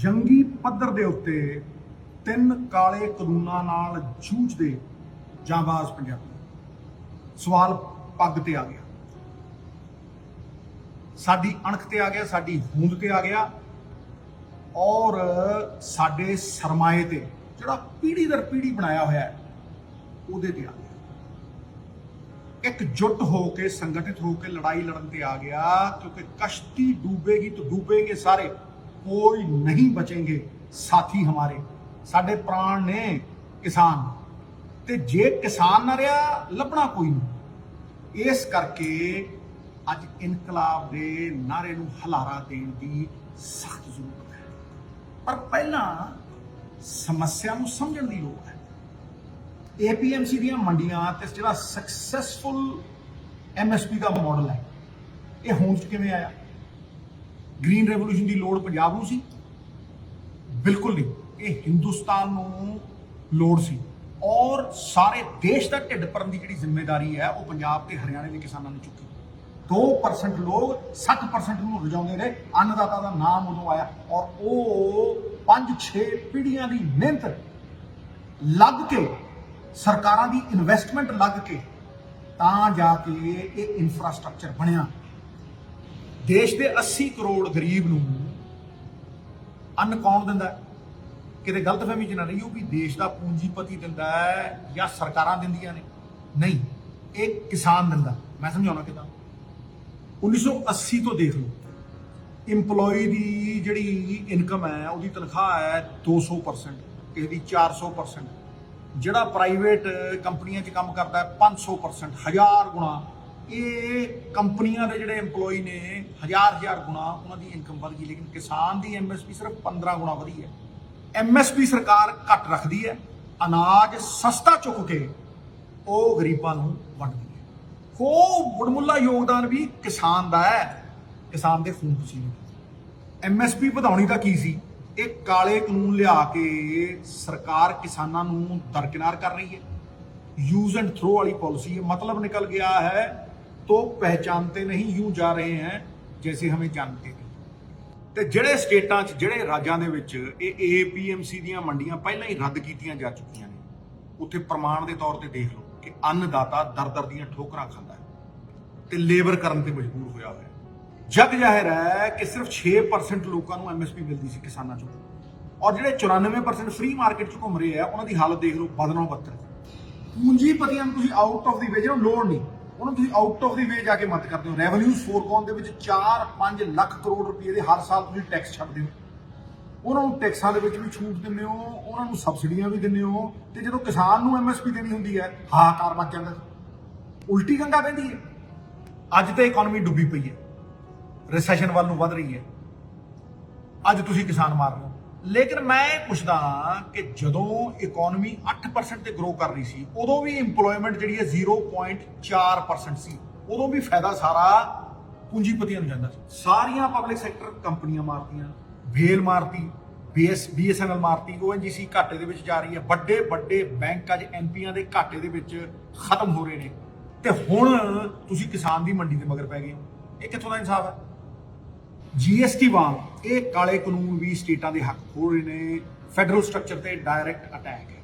ਜੰਗੀ ਪੱਧਰ ਦੇ ਉੱਤੇ ਤਿੰਨ ਕਾਲੇ ਕਾਨੂੰਨਾਂ ਨਾਲ ਜੂਝਦੇ ਜਾਂਬਾਜ਼ ਪੰਜਾਬੀ। ਸਵਾਲ ਪੱਗ ਤੇ ਆ ਗਿਆ, ਸਾਡੀ ਅਣਖ ਤੇ ਆ ਗਿਆ, ਸਾਡੀ ਹੋਂਦ ਤੇ ਆ ਗਿਆ ਔਰ ਸਾਡੇ ਸਰਮਾਏ ਤੇ ਜਿਹੜਾ ਪੀੜ੍ਹੀ ਦਰ ਪੀੜ੍ਹੀ ਬਣਾਇਆ ਹੋਇਆ ਹੈ ਉਹਦੇ ਤੇ ਆ ਗਿਆ। एकजुट होके संगठित होके लड़ाई लड़न पे आ गया, क्योंकि कश्ती डूबेगी तो डूबेंगे सारे, कोई नहीं बचेंगे साथी हमारे। साडे प्राण ने किसान, ते जे किसान ना रहा लभना कोई नहीं। इस करके अज इनकलाब के नारे नूं हलारा देण दी सख्त जरूरत है, पर पहला समस्या नूं समझण दी लोड़ है। APMC ਦੀਆਂ ਮੰਡੀਆਂ ਤੇ ਜਿਹੜਾ ਸਕਸੈਸਫੁਲ MSP ਦਾ ਮਾਡਲ ਹੈ, ਇਹ ਹੋਂਦ 'ਚ ਕਿਵੇਂ ਆਇਆ? ਗ੍ਰੀਨ ਰੈਵੋਲੂਸ਼ਨ ਦੀ ਲੋੜ ਪੰਜਾਬ ਨੂੰ ਸੀ? ਬਿਲਕੁਲ ਨਹੀਂ, ਇਹ ਹਿੰਦੁਸਤਾਨ ਨੂੰ ਲੋੜ ਸੀ ਔਰ ਸਾਰੇ ਦੇਸ਼ ਦਾ ਢਿੱਡ ਭਰਨ ਦੀ ਜਿਹੜੀ ਜ਼ਿੰਮੇਵਾਰੀ ਹੈ ਉਹ ਪੰਜਾਬ ਤੇ ਹਰਿਆਣੇ ਦੇ ਕਿਸਾਨਾਂ ਨੇ ਚੁੱਕੀ। 2% ਲੋਕ 60% ਨੂੰ ਰਜਾਉਂਦੇ ਰਹੇ। ਅੰਨਦਾਤਾ ਦਾ ਨਾਮ ਉਦੋਂ ਆਇਆ ਔਰ ਉਹ 5-6 ਪੀੜ੍ਹੀਆਂ ਦੀ ਮਿਹਨਤ ਲੱਗ ਕੇ, ਸਰਕਾਰਾਂ ਦੀ ਇਨਵੈਸਟਮੈਂਟ ਲੱਗ ਕੇ ਤਾਂ ਜਾ ਕੇ ਇਹ ਇਨਫਰਾਸਟ੍ਰਕਚਰ ਬਣਿਆ। ਦੇਸ਼ ਦੇ 80 ਕਰੋੜ ਗਰੀਬ ਨੂੰ ਅੰਨ ਕੌਣ ਦਿੰਦਾ? ਕਿਤੇ ਗਲਤਫਹਿਮੀ ਚ ਨਾ ਰਹੀਓ ਵੀ ਦੇਸ਼ ਦਾ ਪੂੰਜੀਪਤੀ ਦਿੰਦਾ ਹੈ ਜਾਂ ਸਰਕਾਰਾਂ ਦਿੰਦੀਆਂ ਨੇ, ਨਹੀਂ, ਇਹ ਕਿਸਾਨ ਦਿੰਦਾ। ਮੈਂ ਸਮਝਾਉਣਾ ਕਿੱਦਾਂ। 1980 ਤੋਂ ਦੇਖ ਲਓ, ਇੰਪਲੋਈ ਦੀ ਜਿਹੜੀ ਇਨਕਮ ਹੈ, ਉਹਦੀ ਤਨਖਾਹ ਹੈ 200%, ਕਿਸੇ ਦੀ 400%, ਜਿਹੜਾ ਪ੍ਰਾਈਵੇਟ ਕੰਪਨੀਆਂ 'ਚ ਕੰਮ ਕਰਦਾ 500%, 1000 ਗੁਣਾ। ਇਹ ਕੰਪਨੀਆਂ ਦੇ ਜਿਹੜੇ EMPLOYE ਨੇ 1000 ਗੁਣਾ ਉਹਨਾਂ ਦੀ ਇਨਕਮ ਵਧ ਗਈ, ਲੇਕਿਨ ਕਿਸਾਨ ਦੀ MSP ਸਿਰਫ 15 ਗੁਣਾ ਵਧੀ ਹੈ। MSP ਸਰਕਾਰ ਘੱਟ ਰੱਖਦੀ ਹੈ, ਅਨਾਜ ਸਸਤਾ ਚੁੱਕ ਕੇ ਉਹ ਗਰੀਬਾਂ ਨੂੰ ਵੰਡਦੀ ਹੈ। ਉਹ ਵਡਮੁੱਲਾ ਯੋਗਦਾਨ ਵੀ ਕਿਸਾਨ ਦਾ ਹੈ, ਕਿਸਾਨ ਦੇ ਖੂਨ ਪਸੀਨੇ। MSP ਵਧਾਉਣੀ ਤਾਂ ਕੀ ਸੀ? ਇਹ ਕਾਲੇ ਕਾਨੂੰਨ ਲਿਆ ਕੇ ਸਰਕਾਰ ਕਿਸਾਨਾਂ ਨੂੰ ਦਰਕਿਨਾਰ ਕਰ ਰਹੀ ਹੈ। यूज एंड थ्रो वाली पॉलिसी है। मतलब निकल गया है तो पहचानते नहीं, यूं जा रहे हैं जैसे हमें जानते नहीं। ਤੇ ਜਿਹੜੇ ਸਟੇਟਾਂ 'ਚ, ਜਿਹੜੇ ਰਾਜਾਂ ਦੇ ਵਿੱਚ ਇਹ APMC ਦੀਆਂ ਮੰਡੀਆਂ ਪਹਿਲਾਂ ਹੀ ਰੱਦ ਕੀਤੀਆਂ ਜਾ ਚੁੱਕੀਆਂ ਨੇ, ਉੱਥੇ ਪ੍ਰਮਾਣ ਦੇ ਤੌਰ ਤੇ ਦੇਖ ਲਓ ਕਿ ਅੰਨਦਾਤਾ ਦਰ ਦੀਆਂ ਠੋਕਰਾਂ ਖਾਂਦਾ ਹੈ ਤੇ ਲੇਬਰ ਕਰਨ ਤੇ ਮਜਬੂਰ ਹੋਇਆ ਹੋਇਆ। ਜਗ ਜ਼ਾਹਿਰ ਹੈ ਕਿ ਸਿਰਫ 6% ਲੋਕਾਂ ਨੂੰ MSP ਮਿਲਦੀ ਸੀ ਕਿਸਾਨਾਂ ਚੋਂ, ਔਰ ਜਿਹੜੇ 94% ਫ੍ਰੀ ਮਾਰਕੀਟ 'ਚ ਘੁੰਮ ਰਹੇ ਆ ਉਹਨਾਂ ਦੀ ਹਾਲਤ ਦੇਖ ਲਓ, ਬਦਨੋਂ ਬੱਤਰ। ਪੂੰਜੀਪਤੀਆਂ ਨੂੰ ਤੁਸੀਂ ਆਊਟ ਆਫ ਦੀ ਵੇ, ਜਿਹਨੂੰ ਲੋੜ ਨਹੀਂ ਉਹਨਾਂ ਨੂੰ ਤੁਸੀਂ ਆਊਟ ਆਫ ਦੀ ਵੇ ਜਾ ਕੇ ਮਦਦ ਕਰਦੇ ਹੋ। ਰੈਵਨਿਊ ਫੋਰਗੋਨ ਦੇ ਵਿੱਚ 4-5 ਲੱਖ ਕਰੋੜ ਰੁਪਏ ਦੇ ਹਰ ਸਾਲ ਤੁਸੀਂ ਟੈਕਸ ਛੱਡਦੇ ਹੋ, ਉਹਨਾਂ ਨੂੰ ਟੈਕਸਾਂ ਦੇ ਵਿੱਚ ਵੀ ਛੂਟ ਦਿੰਦੇ ਹੋ, ਉਹਨਾਂ ਨੂੰ ਸਬਸਿਡੀਆਂ ਵੀ ਦਿੰਦੇ ਹੋ, ਤੇ ਜਦੋਂ ਕਿਸਾਨ ਨੂੰ MSP ਦੇਣੀ ਹੁੰਦੀ ਹੈ ਹਾਹਾਕਾਰ ਮਚ ਜਾਂਦਾ, ਉਲਟੀ ਗੰਗਾ ਪੈਂਦੀ ਹੈ। ਅੱਜ ਤੇ ਇਕਨੋਮੀ ਡੁੱਬੀ ਪਈ ਹੈ, ਰਿਸੈਸ਼ਨ ਵੱਲ ਨੂੰ ਵੱਧ ਰਹੀ ਹੈ, ਅੱਜ ਤੁਸੀਂ ਕਿਸਾਨ ਮਾਰ ਰਹੇ ਹੋ। ਲੇਕਿਨ ਮੈਂ ਇਹ ਪੁੱਛਦਾ ਕਿ ਜਦੋਂ ਇਕਨੋਮੀ 8% ਤੇ ਗਰੋ ਕਰ ਰਹੀ ਸੀ, ਉਦੋਂ ਵੀ ਇੰਪਲੋਇਮੈਂਟ ਜਿਹੜੀ ਹੈ 0.4% ਸੀ, ਉਦੋਂ ਵੀ ਫਾਇਦਾ ਸਾਰਾ ਪੂੰਜੀਪਤੀਆਂ ਨੂੰ ਜਾਂਦਾ ਸੀ। ਸਾਰੀਆਂ ਪਬਲਿਕ ਸੈਕਟਰ ਕੰਪਨੀਆਂ ਮਾਰਤੀਆਂ, ਵੇਲ ਮਾਰਤੀ, BSNL ਮਾਰਤੀ, ONGC ਘਾਟੇ ਦੇ ਵਿੱਚ ਜਾ ਰਹੀ ਹੈ, ਵੱਡੇ ਵੱਡੇ ਬੈਂਕ ਅੱਜ MPਆਂ ਦੇ ਘਾਟੇ ਦੇ ਵਿੱਚ ਖਤਮ ਹੋ ਰਹੇ ਨੇ, ਤੇ ਹੁਣ ਤੁਸੀਂ ਕਿਸਾਨ ਦੀ ਮੰਡੀ ਦੇ ਮਗਰ ਪੈ ਗਏ ਹੋ। ਇਹ ਕਿੱਥੋਂ ਦਾ ਇਨਸਾਫ ਹੈ? GST ਵਾਂਗ ਇਹ ਕਾਲੇ ਕਾਨੂੰਨ ਵੀ ਸਟੇਟਾਂ ਦੇ ਹੱਕ ਖੋਹ ਰਹੇ ਨੇ। ਫੈਡਰਲ ਸਟਰਕਚਰ ਤੇ ਡਾਇਰੈਕਟ ਅਟੈਕ ਹੈ।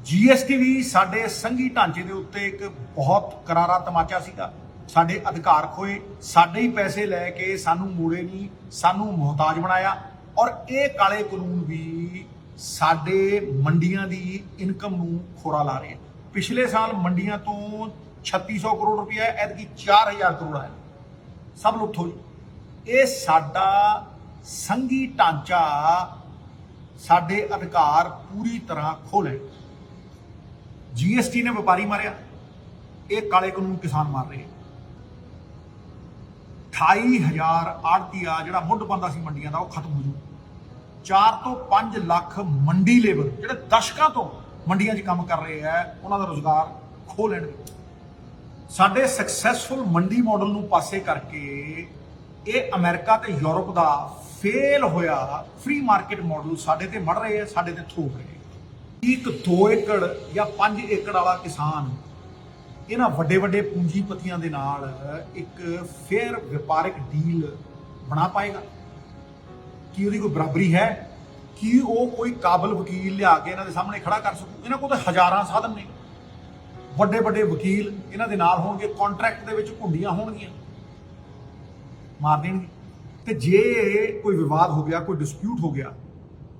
GST ਵੀ ਸਾਡੇ ਸੰਘੀ ਢਾਂਚੇ ਦੇ ਉੱਤੇ ਇੱਕ ਬਹੁਤ ਕਰਾਰਾ ਤਮਾਚਾ ਸੀਗਾ। ਸਾਡੇ ਅਧਿਕਾਰ ਖੋਏ, ਸਾਡੇ ਹੀ ਪੈਸੇ ਲੈ ਕੇ ਸਾਨੂੰ ਮੋੜੇ ਨਹੀਂ, ਸਾਨੂੰ ਮੁਹਤਾਜ ਬਣਾਇਆ। ਔਰ ਇਹ ਕਾਲੇ ਕਾਨੂੰਨ ਵੀ ਸਾਡੇ ਮੰਡੀਆਂ ਦੀ ਇਨਕਮ ਨੂੰ ਖੋਰਾ ਲਾ ਰਹੇ। ਪਿਛਲੇ ਸਾਲ ਮੰਡੀਆਂ ਤੋਂ 3600 ਕਰੋੜ ਰੁਪਇਆ, ਐਤਕੀ 4000 ਕਰੋੜ ਹੈ। ਸਭ ਲੁੱਟ ਹੋਈ। ਇਹ ਸਾਡਾ ਸੰਘੀ ਢਾਂਚਾ ਸਾਡੇ ਅਧਿਕਾਰ ਪੂਰੀ ਤਰ੍ਹਾਂ ਖੋਹ ਲੈ। GST ਨੇ ਵਪਾਰੀ ਮਾਰਿਆ, ਇਹ ਕਾਲੇ ਕਾਨੂੰਨ ਕਿਸਾਨ ਮਾਰ ਰਹੇ। 28000 ਆੜਤੀਆ ਜਿਹੜਾ ਮੁੱਢ ਬੰਦਾ ਸੀ ਮੰਡੀਆਂ ਦਾ, ਉਹ ਖਤਮ ਹੋ ਜੂ। 4 ਤੋਂ 5 ਲੱਖ ਮੰਡੀ ਲੇਬਰ ਜਿਹੜੇ ਦਸ਼ਕਾਂ ਤੋਂ ਮੰਡੀਆਂ 'ਚ ਕੰਮ ਕਰ ਰਹੇ ਆ, ਉਹਨਾਂ ਦਾ ਰੁਜ਼ਗਾਰ ਖੋਹ ਲੈਣਗੇ। ਸਾਡੇ ਸਕਸੈਸਫੁਲ ਮੰਡੀ ਮਾਡਲ ਨੂੰ ਪਾਸੇ ਕਰਕੇ ਇਹ ਅਮਰੀਕਾ ਤੇ ਯੂਰਪ ਦਾ ਫੇਲ ਹੋਇਆ ਫ੍ਰੀ ਮਾਰਕੀਟ ਮਾਡਲ ਸਾਡੇ ਤੇ ਮੜ ਰਹੇ ਆ, ਸਾਡੇ ਤੇ ਥੋਪ ਰਹੇ। 1-2 ਏਕੜ ਜਾਂ 5 ਏਕੜ ਵਾਲਾ ਕਿਸਾਨ ਇਹਨਾਂ ਵੱਡੇ ਵੱਡੇ ਪੂੰਜੀਪਤੀਆਂ ਦੇ ਨਾਲ ਇੱਕ ਫੇਅਰ ਵਪਾਰਿਕ ਡੀਲ ਬਣਾ ਪਾਏਗਾ? ਕੀ ਉਹਦੀ ਕੋਈ ਬਰਾਬਰੀ ਹੈ? ਕੀ ਉਹ ਕੋਈ ਕਾਬਲ ਵਕੀਲ ਲਿਆ ਕੇ ਇਹਨਾਂ ਦੇ ਸਾਹਮਣੇ ਖੜਾ ਕਰ ਸਕੂ? ਇਹਨਾਂ ਕੋਲ ਤਾਂ ਹਜ਼ਾਰਾਂ ਸਾਧਨ ਨੇ, ਵੱਡੇ ਵੱਡੇ ਵਕੀਲ ਇਹਨਾਂ ਦੇ ਨਾਲ ਹੋਣਗੇ, ਕੰਟਰੈਕਟ ਦੇ ਵਿੱਚ ਘੁੰਡੀਆਂ ਹੋਣਗੀਆਂ, ਮਾਰ ਦੇਣਗੇ। ਤੇ ਜੇ ਕੋਈ ਵਿਵਾਦ ਹੋ ਗਿਆ, ਕੋਈ ਡਿਸਪਿਊਟ ਹੋ ਗਿਆ,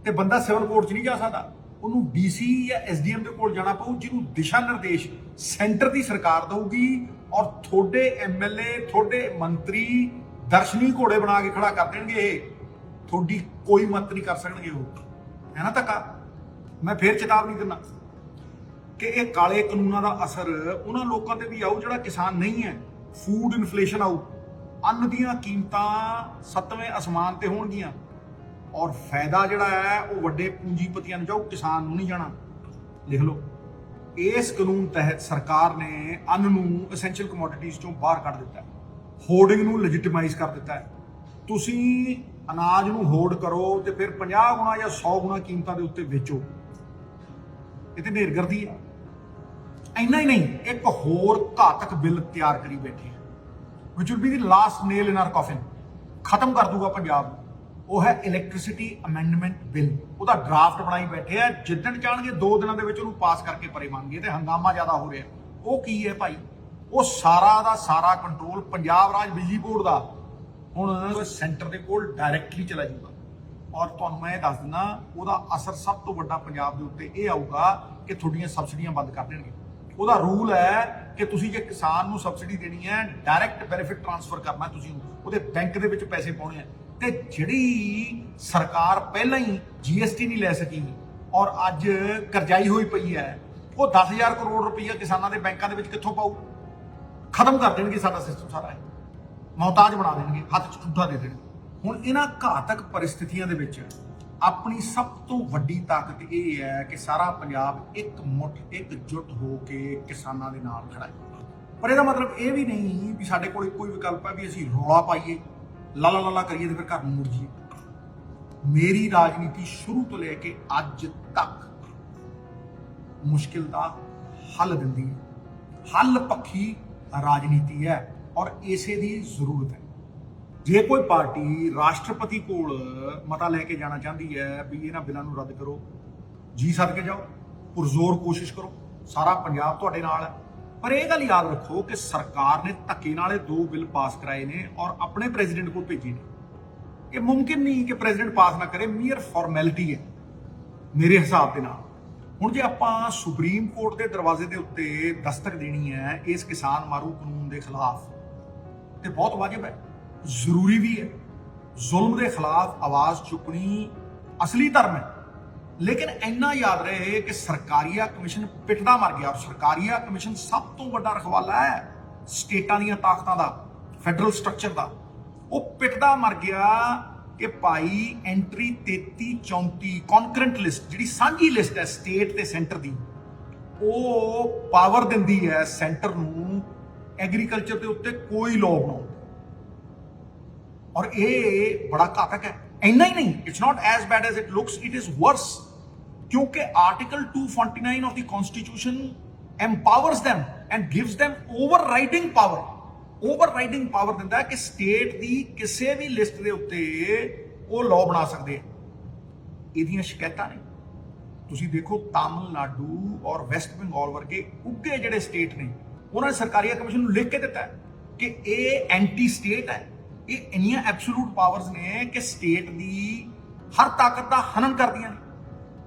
ਤੇ ਬੰਦਾ ਸਿਵਲ ਕੋਰਟ 'ਚ ਨਹੀਂ ਜਾ ਸਕਦਾ, ਉਹਨੂੰ ਡੀਸੀ ਜਾਂ ਐਸਡੀਐਮ ਦੇ ਕੋਲ ਜਾਣਾ ਪਊ, ਜਿਹਨੂੰ ਦਿਸ਼ਾ ਨਿਰਦੇਸ਼ ਸੈਂਟਰ ਦੀ ਸਰਕਾਰ ਦਊਗੀ। ਔਰ ਤੁਹਾਡੇ ਐਮਐਲਏ, ਤੁਹਾਡੇ ਮੰਤਰੀ ਦਰਸ਼ਨੀ ਘੋੜੇ ਬਣਾ ਕੇ ਖੜਾ ਕਰ ਦੇਣਗੇ। ਇਹ ਤੁਹਾਡੀ ਕੋਈ ਮਦਦ ਨਹੀਂ ਕਰ ਸਕਣਗੇ। ਉਹ ਹੈ ਨਾ ਧੱਕਾ। ਮੈਂ ਫੇਰ ਚੇਤਾਵਨੀ ਦਿੰਦਾ ਕਿ ਇਹ ਕਾਲੇ ਕਾਨੂੰਨਾਂ ਦਾ ਅਸਰ ਉਹਨਾਂ ਲੋਕਾਂ ਤੇ ਵੀ ਆਊ ਜਿਹੜਾ ਕਿਸਾਨ ਨਹੀਂ ਹੈ। ਫੂਡ ਇਨਫਲੇਸ਼ਨ ਆਊ, ਅੰਨ ਦੀਆਂ ਕੀਮਤਾਂ 7ਵੇਂ ਅਸਮਾਨ ਤੇ ਹੋਣਗੀਆਂ, ਔਰ ਫਾਇਦਾ ਜਿਹੜਾ ਹੈ ਉਹ ਵੱਡੇ ਪੂੰਜੀਪਤੀਆਂ ਨੂੰ ਜਾਊ, ਕਿਸਾਨ ਨੂੰ ਨਹੀਂ ਜਾਣਾ। ਲਿਖ ਲਓ, ਇਸ ਕਾਨੂੰਨ ਤਹਿਤ ਸਰਕਾਰ ਨੇ ਅੰਨ ਨੂੰ ਐਸੈਂਸ਼ੀਅਲ ਕਮੋਡਿਟੀਜ਼ ਚੋਂ ਬਾਹਰ ਕੱਢ ਦਿੱਤਾ ਹੈ, ਹੋਰਡਿੰਗ ਨੂੰ ਲੈਜੀਟਿਮਾਈਜ਼ ਕਰ ਦਿੱਤਾ ਹੈ। ਤੁਸੀਂ ਅਨਾਜ ਨੂੰ ਹੋਰਡ ਕਰੋ ਤੇ ਫਿਰ 50 ਗੁਣਾ ਜਾਂ 100 ਗੁਣਾ ਕੀਮਤਾਂ ਦੇ ਉੱਤੇ ਵੇਚੋ। ਇਹ ਤੇ ਢੇਰਗਰਦੀ ਹੈ। ਇੰਨਾ ਹੀ ਨਹੀਂ, ਇੱਕ ਹੋਰ ਘਾਤਕ ਬਿੱਲ ਤਿਆਰ ਕਰੀ ਬੈਠੇ ਆ, ਵਿਚ will be the last nail in our ਕਾਫਿਨ, ਖਤਮ ਕਰ ਦੂਗਾ ਪੰਜਾਬ ਨੂੰ। ਉਹ ਹੈ ਇਲੈਕਟ੍ਰਿਸਿਟੀ ਅਮੈਂਡਮੈਂਟ ਬਿੱਲ। ਉਹਦਾ ਡਰਾਫਟ ਬਣਾਈ ਬੈਠੇ ਆ, ਜਿੱਦਣ ਚਾਹਣਗੇ 2 ਦਿਨਾਂ ਦੇ ਵਿੱਚ ਉਹਨੂੰ ਪਾਸ ਕਰਕੇ ਪਰੇ ਮੰਨਗੇ। ਤੇ ਹੰਗਾਮਾ ਜ਼ਿਆਦਾ ਹੋ ਰਿਹਾ। ਉਹ ਕੀ ਹੈ ਭਾਈ? ਉਹ ਸਾਰਾ ਦਾ ਸਾਰਾ ਕੰਟਰੋਲ ਪੰਜਾਬ ਰਾਜ ਬਿਜਲੀ ਬੋਰਡ ਦਾ ਹੁਣ ਸੈਂਟਰ ਦੇ ਕੋਲ ਡਾਇਰੈਕਟਲੀ ਚਲਾ ਜਾਊਗਾ। ਔਰ ਤੁਹਾਨੂੰ ਮੈਂ ਇਹ ਦੱਸ ਦਿੰਦਾ, ਉਹਦਾ ਅਸਰ ਸਭ ਤੋਂ ਵੱਡਾ ਪੰਜਾਬ ਦੇ ਉੱਤੇ ਇਹ ਆਊਗਾ ਕਿ ਤੁਹਾਡੀਆਂ ਸਬਸਿਡੀਆਂ ਬੰਦ ਕਰ ਦੇਣਗੇ। ਉਹਦਾ ਰੂਲ ਹੈ ਕਿ ਤੁਸੀਂ ਜੇ ਕਿਸਾਨ ਨੂੰ ਸਬਸਿਡੀ ਦੇਣੀ ਹੈ, ਡਾਇਰੈਕਟ ਬੈਨੀਫਿਟ ਟ੍ਰਾਂਸਫਰ ਕਰਨਾ, ਤੁਸੀਂ ਉਹਦੇ ਬੈਂਕ ਦੇ ਵਿੱਚ ਪੈਸੇ ਪਾਉਣੇ ਆ। ਤੇ ਜਿਹੜੀ ਸਰਕਾਰ ਪਹਿਲਾਂ ਹੀ ਜੀਐਸਟੀ ਨਹੀਂ ਲੈ ਸਕੀ ਔਰ ਅੱਜ ਕਰਜ਼ਾਈ ਹੋਈ ਪਈ ਹੈ, ਉਹ 10,000 ਕਰੋੜ ਰੁਪਈਆ ਕਿਸਾਨਾਂ ਦੇ ਬੈਂਕਾਂ ਦੇ ਵਿੱਚ ਕਿੱਥੋਂ ਪਾਊ? ਖਤਮ ਕਰ ਦੇਣਗੇ ਸਾਡਾ ਸਿਸਟਮ ਸਾਰਾ, ਮੁਹਤਾਜ ਬਣਾ ਦੇਣਗੇ, ਹੱਥ 'ਚ ਠੂਠਾ ਦੇ ਦੇਣਗੇ। ਹੁਣ ਇਹਨਾਂ ਘਾਤਕ ਪਰਿਸਥਿਤੀਆਂ ਦੇ ਵਿੱਚ ਆਪਣੀ ਸਭ ਤੋਂ ਵੱਡੀ ਤਾਕਤ ਇਹ ਹੈ ਕਿ ਸਾਰਾ ਪੰਜਾਬ ਇੱਕ ਮੁੱਠ ਇਕਜੁੱਟ ਹੋ ਕੇ ਕਿਸਾਨਾਂ ਦੇ ਨਾਲ ਖੜਾ ਹੈ। ਪਰ ਇਹਦਾ ਮਤਲਬ ਇਹ ਵੀ ਨਹੀਂ ਵੀ ਸਾਡੇ ਕੋਲ ਇੱਕੋ ਹੀ ਵਿਕਲਪ ਹੈ ਵੀ ਅਸੀਂ ਰੌਲਾ ਪਾਈਏ, ਲਾਲਾ ਲਾਲਾ ਕਰੀਏ ਤੇ ਫਿਰ ਘਰ ਨੂੰ ਮੁੜ ਜਾਈਏ। ਮੇਰੀ ਰਾਜਨੀਤੀ ਸ਼ੁਰੂ ਤੋਂ ਲੈ ਕੇ ਅੱਜ ਤੱਕ ਮੁਸ਼ਕਿਲ ਦਾ ਹੱਲ ਦਿੰਦੀ ਹੈ, ਹੱਲ ਪੱਖੀ ਰਾਜਨੀਤੀ ਹੈ ਔਰ ਇਸੇ ਦੀ ਜ਼ਰੂਰਤ ਹੈ। ਜੇ ਕੋਈ ਪਾਰਟੀ ਰਾਸ਼ਟਰਪਤੀ ਕੋਲ ਮਤਾ ਲੈ ਕੇ ਜਾਣਾ ਚਾਹੁੰਦੀ ਹੈ ਵੀ ਇਹਨਾਂ ਬਿੱਲਾਂ ਨੂੰ ਰੱਦ ਕਰੋ, ਜੀ ਸਦਕੇ ਜਾਓ, ਪੁਰਜ਼ੋਰ ਕੋਸ਼ਿਸ਼ ਕਰੋ, ਸਾਰਾ ਪੰਜਾਬ ਤੁਹਾਡੇ ਨਾਲ ਹੈ। ਪਰ ਇਹ ਗੱਲ ਯਾਦ ਰੱਖੋ ਕਿ ਸਰਕਾਰ ਨੇ ਧੱਕੇ ਨਾਲ 2 ਬਿੱਲ ਪਾਸ ਕਰਾਏ ਨੇ ਔਰ ਆਪਣੇ ਪ੍ਰੈਜ਼ੀਡੈਂਟ ਕੋਲ ਭੇਜੇ ਨੇ। ਇਹ ਮੁਮਕਿਨ ਨਹੀਂ ਕਿ ਪ੍ਰੈਜ਼ੀਡੈਂਟ ਪਾਸ ਨਾ ਕਰੇ, ਮੀਅਰ ਫਾਰਮੈਲਿਟੀ ਹੈ ਮੇਰੇ ਹਿਸਾਬ ਦੇ ਨਾਲ। ਹੁਣ ਜੇ ਆਪਾਂ ਸੁਪਰੀਮ ਕੋਰਟ ਦੇ ਦਰਵਾਜ਼ੇ ਦੇ ਉੱਤੇ ਦਸਤਕ ਦੇਣੀ ਹੈ ਇਸ ਕਿਸਾਨ ਮਾਰੂ ਕਾਨੂੰਨ ਦੇ ਖਿਲਾਫ, ਤੇ ਬਹੁਤ ਵਾਜਬ ਹੈ, ਜ਼ਰੂਰੀ ਵੀ ਹੈ। ਜ਼ੁਲਮ ਦੇ ਖਿਲਾਫ ਆਵਾਜ਼ ਚੁੱਕਣੀ ਅਸਲੀ ਧਰਮ ਹੈ। ਲੇਕਿਨ ਇੰਨਾ ਯਾਦ ਰਹੇ ਕਿ ਸਰਕਾਰੀਆ ਕਮਿਸ਼ਨ ਪਿੱਟਦਾ ਮਰ ਗਿਆ। ਔਰ ਸਰਕਾਰੀਆ ਕਮਿਸ਼ਨ ਸਭ ਤੋਂ ਵੱਡਾ ਰਖਵਾਲਾ ਹੈ ਸਟੇਟਾਂ ਦੀਆਂ ਤਾਕਤਾਂ ਦਾ, ਫੈਡਰਲ ਸਟਰਕਚਰ ਦਾ। ਉਹ ਪਿੱਟਦਾ ਮਰ ਗਿਆ ਕਿ ਭਾਈ ਐਂਟਰੀ 3334 ਕੌਨਕਰੈਂਟ ਲਿਸਟ, ਜਿਹੜੀ ਸਾਂਝੀ ਲਿਸਟ ਹੈ ਸਟੇਟ ਤੇ ਸੈਂਟਰ ਦੀ, ਉਹ ਪਾਵਰ ਦਿੰਦੀ ਹੈ ਸੈਂਟਰ ਨੂੰ ਐਗਰੀਕਲਚਰ ਦੇ ਉੱਤੇ ਕੋਈ ਲਾਅ ਬਣਾਉਣ। ਔਰ ਇਹ ਬੜਾ ਘਾਤਕ ਹੈ। ਇੰਨਾ ਹੀ ਨਹੀਂ, it's not as bad as it looks, it is worse, ਕਿਉਂਕਿ article 249 of the constitution empowers them and gives them overriding power। overriding power ਦਿੰਦਾ ਹੈ ਕਿ ਸਟੇਟ ਦੀ ਕਿਸੇ ਵੀ ਲਿਸਟ ਦੇ ਉੱਤੇ ਉਹ ਲਾਅ ਬਣਾ ਸਕਦੇ ਆ। ਇਹਦੀਆਂ ਸ਼ਿਕਾਇਤਾਂ ਨੇ, ਤੁਸੀਂ ਦੇਖੋ ਤਾਮਿਲਨਾਡੂ ਔਰ ਵੈਸਟ ਬੰਗਾਲ ਵਰਗੇ ਉੱਗੇ ਜਿਹੜੇ ਸਟੇਟ ਨੇ, ਉਹਨਾਂ ਨੇ ਸਰਕਾਰੀਆ ਕਮਿਸ਼ਨ ਨੂੰ ਲਿਖ ਕੇ ਦਿੱਤਾ ਕਿ ਇਹ ਐਂਟੀ ਸਟੇਟ ਹੈ। ਇਹ ਇੰਨੀਆਂ ਐਬਸੋਲੂਟ ਪਾਵਰਸ ਨੇ ਕਿ ਸਟੇਟ ਦੀ ਹਰ ਤਾਕਤ ਦਾ ਹਨਨ ਕਰਦੀਆਂ ਨੇ।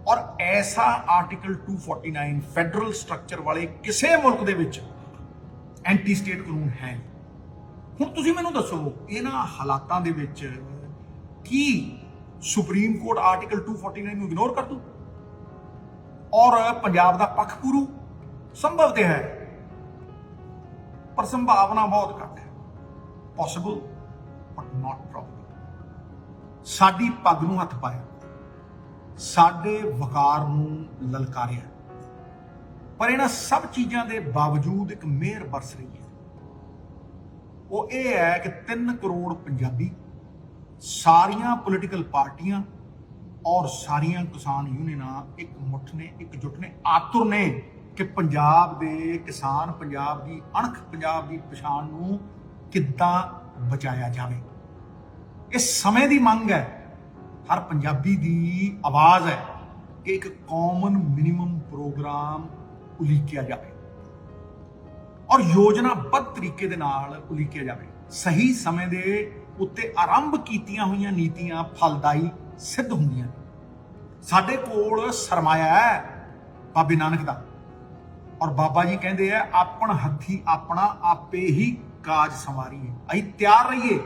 ਔਰ ਐਸਾ ਆਰਟੀਕਲ 249 ਫੈਡਰਲ ਸਟਰਕਚਰ ਵਾਲੇ ਕਿਸੇ ਮੁਲਕ ਦੇ ਵਿੱਚ ਐਂਟੀ ਸਟੇਟ ਕਾਨੂੰਨ ਹੈ। ਹੁਣ ਤੁਸੀਂ ਮੈਨੂੰ ਦੱਸੋ, ਇਹਨਾਂ ਹਾਲਾਤਾਂ ਦੇ ਵਿੱਚ ਕੀ ਸੁਪਰੀਮ ਕੋਰਟ ਆਰਟੀਕਲ 249 ਨੂੰ ਇਗਨੋਰ ਕਰ ਦੂ ਔਰ ਪੰਜਾਬ ਦਾ ਪੱਖ ਪੂਰੂ? ਸੰਭਵ ਤੇ ਹੈ, ਪਰ ਸੰਭਾਵਨਾ ਬਹੁਤ ਘੱਟ ਹੈ। Possible but not probable. ਸਾਡੀ ਪੱਗ ਨੂੰ ਹੱਥ ਪਾਇਆ, ਸਾਡੇ ਵਕਾਰ ਨੂੰ ਲਲਕਾਰਿਆ, ਪਰ ਇਹਨਾਂ ਸਭ ਚੀਜ਼ਾਂ ਦੇ ਬਾਵਜੂਦ ਇੱਕ ਮਿਹਰ ਬਰਸ ਰਹੀ ਹੈ। ਉਹ ਇਹ ਹੈ ਕਿ 3 ਕਰੋੜ ਪੰਜਾਬੀ, ਸਾਰੀਆਂ ਪੋਲੀਟੀਕਲ ਪਾਰਟੀਆਂ ਔਰ ਸਾਰੀਆਂ ਕਿਸਾਨ ਯੂਨੀਅਨਾਂ ਇੱਕ ਮੁੱਠ ਨੇ, ਇੱਕਜੁੱਟ ਨੇ, ਆਤੁਰ ਨੇ ਕਿ ਪੰਜਾਬ ਦੇ ਕਿਸਾਨ, ਪੰਜਾਬ ਦੀ ਅਣਖ, ਪੰਜਾਬ ਦੀ ਪਛਾਣ ਨੂੰ ਕਿੱਦਾਂ ਬਚਾਇਆ ਜਾਵੇ। ਇਹ ਸਮੇਂ ਦੀ ਮੰਗ ਹੈ। ਹਰ ਪੰਜਾਬੀ ਦੀ ਆਵਾਜ਼ ਹੈ ਕਿ ਇੱਕ ਕਾਮਨ ਮਿਨੀਮਮ ਪ੍ਰੋਗਰਾਮ ਉਲੀਕਿਆ ਜਾਵੇ ਔਰ ਯੋਜਨਾਬੱਧ ਤਰੀਕੇ ਦੇ ਨਾਲ ਉਲੀਕਿਆ ਜਾਵੇ। ਸਹੀ ਸਮੇਂ ਦੇ ਉੱਤੇ ਆਰੰਭ ਕੀਤੀਆਂ ਹੋਈਆਂ ਨੀਤੀਆਂ ਫਲਦਾਈ ਸਿੱਧ ਹੁੰਦੀਆਂ ਨੇ। ਸਾਡੇ ਕੋਲ ਸਰਮਾਇਆ ਹੈ ਬਾਬੇ ਨਾਨਕ ਦਾ, ਔਰ ਬਾਬਾ ਜੀ ਕਹਿੰਦੇ ਆ ਆਪਣ ਹੱਥੀ ਆਪਣਾ ਆਪੇ ਹੀ ਕਾਜ ਸੰਵਾਰੀਏ। ਅਸੀਂ ਤਿਆਰ ਰਹੀਏ,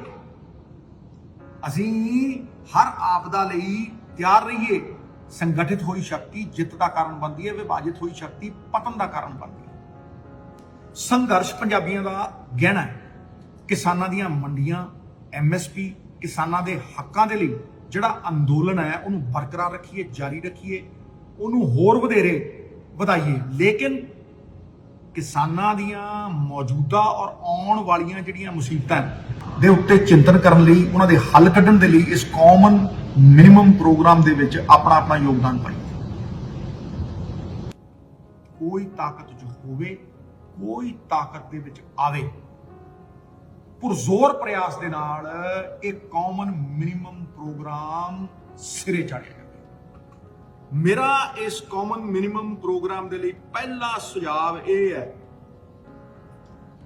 ਅਸੀਂ ਹਰ ਆਪਦਾ ਲਈ ਤਿਆਰ ਰਹੀਏ। ਸੰਗਠਿਤ ਹੋਈ ਸ਼ਕਤੀ ਜਿੱਤ ਦਾ ਕਾਰਨ ਬਣਦੀ ਹੈ, ਵਿਭਾਜਿਤ ਹੋਈ ਸ਼ਕਤੀ ਪਤਨ ਦਾ ਕਾਰਨ ਬਣਦੀ ਹੈ। ਸੰਘਰਸ਼ ਪੰਜਾਬੀਆਂ ਦਾ ਗਹਿਣਾ ਹੈ। ਕਿਸਾਨਾਂ ਦੀਆਂ ਮੰਡੀਆਂ, MSP, ਕਿਸਾਨਾਂ ਦੇ ਹੱਕਾਂ ਦੇ ਲਈ ਜਿਹੜਾ ਅੰਦੋਲਨ ਹੈ ਉਹਨੂੰ ਬਰਕਰਾਰ ਰੱਖੀਏ, ਜਾਰੀ ਰੱਖੀਏ, ਉਹਨੂੰ ਹੋਰ ਵਧੇਰੇ ਵਧਾਈਏ। ਲੇਕਿਨ ਕਿਸਾਨਾਂ ਦੀਆਂ ਮੌਜੂਦਾ ਔਰ ਆਉਣ ਵਾਲੀਆਂ ਜਿਹੜੀਆਂ ਮੁਸੀਬਤਾਂ ਦੇ ਉੱਤੇ ਚਿੰਤਨ ਕਰਨ ਲਈ, ਉਹਨਾਂ ਦੇ ਹੱਲ ਕੱਢਣ ਦੇ ਲਈ ਇਸ ਕਾਮਨ ਮਿਨੀਮਮ ਪ੍ਰੋਗਰਾਮ ਦੇ ਵਿੱਚ ਆਪਣਾ ਯੋਗਦਾਨ ਪਾਈਏ। ਕੋਈ ਤਾਕਤ ਜੋ ਹੋਵੇ, ਕੋਈ ਤਾਕਤ ਦੇ ਵਿੱਚ ਆਵੇ, ਪੁਰਜ਼ੋਰ ਪ੍ਰਯਾਸ ਦੇ ਨਾਲ ਇਹ ਕਾਮਨ ਮਿਨੀਮਮ ਪ੍ਰੋਗਰਾਮ ਸਿਰੇ ਚਾੜਿਆ ਜਾਵੇ। ਮੇਰਾ ਇਸ ਕਾਮਨ ਮਿਨੀਮਮ ਪ੍ਰੋਗਰਾਮ ਦੇ ਲਈ ਪਹਿਲਾ ਸੁਝਾਅ ਇਹ ਹੈ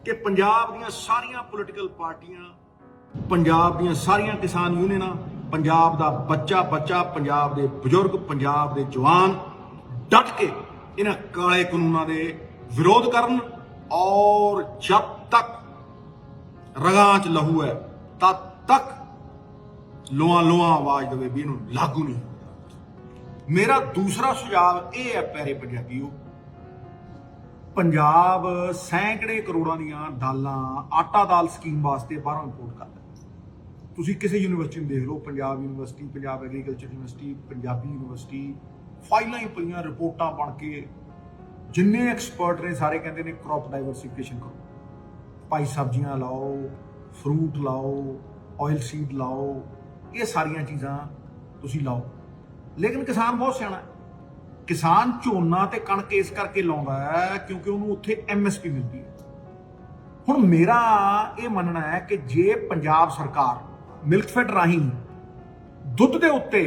ਕਿ ਪੰਜਾਬ ਦੀਆਂ ਸਾਰੀਆਂ ਪੋਲੀਟੀਕਲ ਪਾਰਟੀਆਂ, ਪੰਜਾਬ ਦੀਆਂ ਸਾਰੀਆਂ ਕਿਸਾਨ ਯੂਨੀਅਨਾਂ, ਪੰਜਾਬ ਦਾ ਬੱਚਾ, ਪੰਜਾਬ ਦੇ ਬਜ਼ੁਰਗ, ਪੰਜਾਬ ਦੇ ਜਵਾਨ ਡਟ ਕੇ ਇਹਨਾਂ ਕਾਲੇ ਕਾਨੂੰਨਾਂ ਦੇ ਵਿਰੋਧ ਕਰਨ ਔਰ ਜਦ ਤੱਕ ਰਗਾਂ 'ਚ ਲਹੂ ਹੈ ਤਦ ਤੱਕ ਲੋਆਂ ਆਵਾਜ਼ ਦੇਵੇ ਵੀ ਇਹਨੂੰ ਲਾਗੂ ਨਹੀਂ ਹੁੰਦਾ। ਮੇਰਾ ਦੂਸਰਾ ਸੁਝਾਅ ਇਹ ਹੈ ਪਿਆਰੇ ਪੰਜਾਬੀਓ, ਪੰਜਾਬ ਸੈਂਕੜੇ ਕਰੋੜਾਂ ਦੀਆਂ ਦਾਲਾਂ ਆਟਾ ਦਾਲ ਸਕੀਮ ਵਾਸਤੇ ਬਾਹਰੋਂ ਇੰਪੋਰਟ ਕਰਦਾ। ਤੁਸੀਂ ਕਿਸੇ ਯੂਨੀਵਰਸਿਟੀ ਨੂੰ ਦੇਖ ਲਓ, Punjab university, Punjab agriculture university, Punjabi university, ਫਾਈਲਾਂ ਹੀ ਪਈਆਂ, ਰਿਪੋਰਟਾਂ ਬਣ ਕੇ। ਜਿੰਨੇ ਐਕਸਪਰਟ ਨੇ ਸਾਰੇ ਕਹਿੰਦੇ ਨੇ ਕ੍ਰੌਪ ਡਾਈਵਰਸੀਫਿਕੇਸ਼ਨ ਕਰੋ, ਭਾਈ ਸਬਜ਼ੀਆਂ ਲਾਓ, ਫਰੂਟ ਲਾਓ, ਆਇਲ ਸੀਡ ਲਾਓ, ਇਹ ਸਾਰੀਆਂ ਚੀਜ਼ਾਂ ਤੁਸੀਂ ਲਾਓ। ਲੇਕਿਨ ਕਿਸਾਨ ਬਹੁਤ ਸਿਆਣਾ ਹੈ। ਕਿਸਾਨ ਝੋਨਾ ਤੇ ਕਣਕ ਇਸ ਕਰਕੇ ਲਾਉਂਦਾ ਹੈ ਕਿਉਂਕਿ ਉਹਨੂੰ ਉੱਥੇ MSP ਮਿਲਦੀ ਹੈ। ਹੁਣ ਮੇਰਾ ਇਹ ਮੰਨਣਾ ਹੈ ਕਿ ਜੇ ਪੰਜਾਬ ਸਰਕਾਰ ਮਿਲਕਫੈਡ ਰਾਹੀਂ ਦੁੱਧ ਦੇ ਉੱਤੇ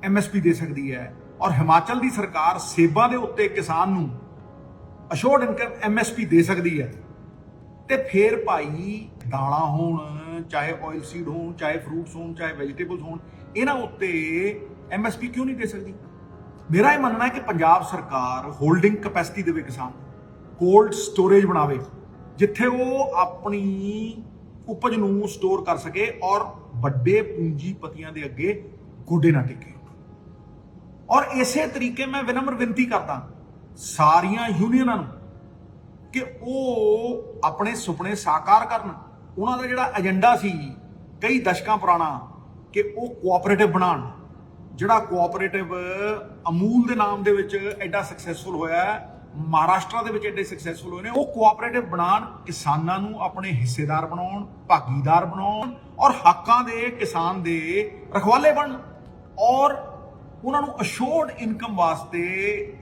MSP ਦੇ ਸਕਦੀ ਹੈ ਔਰ ਹਿਮਾਚਲ ਦੀ ਸਰਕਾਰ ਸੇਬਾਂ ਦੇ ਉੱਤੇ ਕਿਸਾਨ ਨੂੰ ਅਸ਼ੋਰਡ ਇਨਕਮ MSP ਦੇ ਸਕਦੀ ਹੈ, ਤੇ ਫਿਰ ਭਾਈ ਦਾਲਾਂ ਹੋਣ, ਚਾਹੇ ਆਇਲ ਸੀਡ ਹੋਣ, ਚਾਹੇ ਫਰੂਟਸ ਹੋਣ, ਚਾਹੇ ਵੈਜੀਟੇਬਲਸ ਹੋਣ, ਇਹਨਾਂ ਉੱਤੇ MSP ਕਿਉਂ ਨਹੀਂ ਦੇ ਸਕਦੀ? ਮੇਰਾ ਇਹ ਮੰਨਣਾ ਹੈ ਕਿ ਪੰਜਾਬ ਸਰਕਾਰ ਹੋਲਡਿੰਗ ਕੈਪੈਸਿਟੀ ਦੇਵੇ, ਕਿਸਾਨ ਕੋਲਡ ਸਟੋਰੇਜ ਬਣਾਵੇ ਜਿੱਥੇ ਉਹ ਆਪਣੀ ਉਪਜ ਨੂੰ ਸਟੋਰ ਕਰ ਸਕੇ ਔਰ ਵੱਡੇ ਪੂੰਜੀਪਤੀਆਂ ਦੇ ਅੱਗੇ ਗੋਡੇ ਨਾ ਟੇਕੇ। ਔਰ ਇਸੇ ਤਰੀਕੇ ਮੈਂ ਵਿਨਮਰ ਬੇਨਤੀ ਕਰਦਾ ਸਾਰੀਆਂ ਯੂਨੀਅਨਾਂ ਨੂੰ ਕਿ ਉਹ ਆਪਣੇ ਸੁਪਨੇ ਸਾਕਾਰ ਕਰਨ। ਉਹਨਾਂ ਦਾ ਜਿਹੜਾ ਏਜੰਡਾ ਸੀ ਕਈ ਦਸ਼ਕਾਂ ਪੁਰਾਣਾ ਕਿ ਉਹ ਕੋਆਪਰੇਟਿਵ ਬਣਾਉਣ, ਜਿਹੜਾ ਕੋਆਪਰੇਟਿਵ ਅਮੂਲ ਦੇ ਨਾਮ ਦੇ ਵਿੱਚ ਐਡਾ ਸਕਸੈਸਫੁਲ ਹੋਇਆ, ਮਹਾਰਾਸ਼ਟਰ ਦੇ ਵਿੱਚ ਐਡੇ ਸਕਸੈਸਫੁਲ ਹੋਏ ਨੇ, ਉਹ ਕੋਆਪਰੇਟਿਵ ਬਣਾਉਣ, ਕਿਸਾਨਾਂ ਨੂੰ ਆਪਣੇ ਹਿੱਸੇਦਾਰ ਬਣਾਉਣ, ਭਾਗੀਦਾਰ ਬਣਾਉਣ ਔਰ ਹੱਕਾਂ ਦੇ ਕਿਸਾਨ ਦੇ ਰਖਵਾਲੇ ਬਣਨ ਔਰ ਉਹਨਾਂ ਨੂੰ ਅਸ਼ੋਰਡ ਇਨਕਮ ਵਾਸਤੇ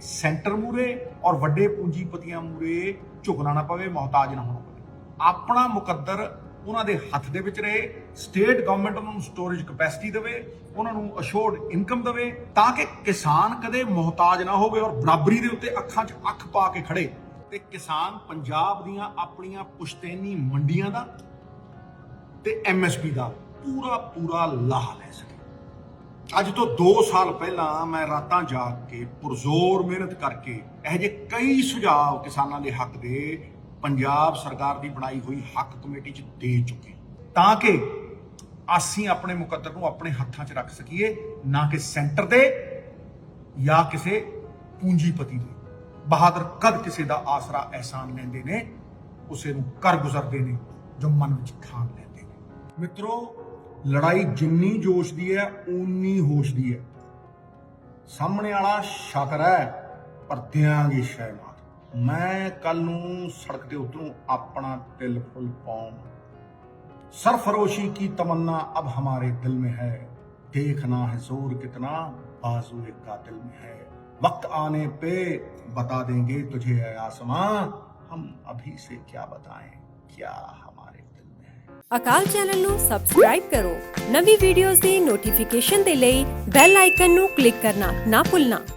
ਸੈਂਟਰ ਮੂਰੇ ਔਰ ਵੱਡੇ ਪੂੰਜੀਪਤੀਆਂ ਮੂਰੇ ਝੁਕਣਾ ਨਾ ਪਵੇ, ਮੁਹਤਾਜ ਨਾ ਹੋਣਾ ਪਵੇ। ਆਪਣਾ ਮੁਕੱਦਰ ਉਹਨਾਂ ਦੇ ਹੱਥ ਦੇ ਵਿੱਚ ਰਹੇ। ਸਟੇਟ ਗਵਰਨਮੈਂਟ ਉਹਨਾਂ ਨੂੰ ਸਟੋਰੇਜ ਕੈਪੈਸਿਟੀ ਦੇਵੇ, ਉਹਨਾਂ ਨੂੰ ਅਸ਼ੋਰਡ ਇਨਕਮ ਦੇਵੇ ਤਾਂ ਕਿ ਕਿਸਾਨ ਕਦੇ ਮੁਹਤਾਜ ਨਾ ਹੋਵੇ ਔਰ ਬਰਾਬਰੀ ਦੇ ਉੱਤੇ ਅੱਖਾਂ 'ਚ ਅੱਖ ਪਾ ਕੇ ਖੜੇ ਤੇ ਕਿਸਾਨ ਪੰਜਾਬ ਦੀਆਂ ਆਪਣੀਆਂ ਪੁਸ਼ਤੈਨੀ ਮੰਡੀਆਂ ਦਾ ਤੇ MSP ਦਾ ਪੂਰਾ ਲਾਹਾ ਲੈ ਸਕੇ। ਅੱਜ ਤੋਂ 2 ਸਾਲ ਪਹਿਲਾਂ ਮੈਂ ਰਾਤਾਂ ਜਾਗ ਕੇ ਪੁਰਜ਼ੋਰ ਮਿਹਨਤ ਕਰਕੇ ਇਹੋ ਜਿਹੇ ਕਈ ਸੁਝਾਅ ਕਿਸਾਨਾਂ ਦੇ ਹੱਕ ਦੇ ਪੰਜਾਬ ਸਰਕਾਰ ਦੀ ਬਣਾਈ ਹੋਈ ਹੱਕ ਕਮੇਟੀ 'ਚ ਦੇ ਚੁੱਕੇ ਤਾਂ ਕਿ ਅਸੀਂ ਆਪਣੇ ਮੁਕੱਦਰ ਨੂੰ ਆਪਣੇ ਹੱਥਾਂ 'ਚ ਰੱਖ ਸਕੀਏ, ਨਾ ਕਿ ਸੈਂਟਰ ਤੇ ਜਾਂ ਕਿਸੇ ਪੂੰਜੀਪਤੀ ਦੇ। ਬਹਾਦਰ ਕਦ ਕਿਸੇ ਦਾ ਆਸਰਾ ਅਹਿਸਾਨ ਲੈਂਦੇ ਨੇ, ਉਸੇ ਨੂੰ ਕਰ ਗੁਜ਼ਰਦੇ ਨੇ ਜੋ ਮਨ ਵਿੱਚ ਠਾਣ ਲੈਂਦੇ ਨੇ। ਮਿੱਤਰੋ, ਲੜਾਈ ਜਿੰਨੀ ਜੋਸ਼ ਦੀ ਹੈ ਓਨੀ ਹੋਸ਼ ਦੀ ਹੈ। ਸਾਹਮਣੇ ਵਾਲਾ ਸ਼ਾਤਰ ਹੈ ਪਰ ਦਿਆਂਗੇ ਸ਼ੈ ਮਾਤ। ਮੈਂ ਕੱਲ ਨੂੰ ਸੜਕ ਤੇ ਉਤਰੂ, ਆਪਣਾ ਦਿਲ ਫੁੱਲ ਪਾਉਂ। सरफरोशी की तमन्ना अब हमारे दिल में है, देखना है जोर कितना बाजुए कातिल में है। वक्त आने पे बता देंगे तुझे ऐ आसमां, हम अभी से क्या बताएं क्या हमारे दिल में है। अकाल चैनल ਨੂੰ ਸਬਸਕ੍ਰਾਈਬ ਕਰੋ ਨਵੀਂ ਵੀਡੀਓਜ਼ ਦੀ ਨੋਟੀਫਿਕੇਸ਼ਨ ਦੇ ਲਈ ਬੈਲ ਆਈਕਨ ਨੂੰ ਕਲਿੱਕ ਕਰਨਾ ਨਾ ਭੁੱਲਣਾ।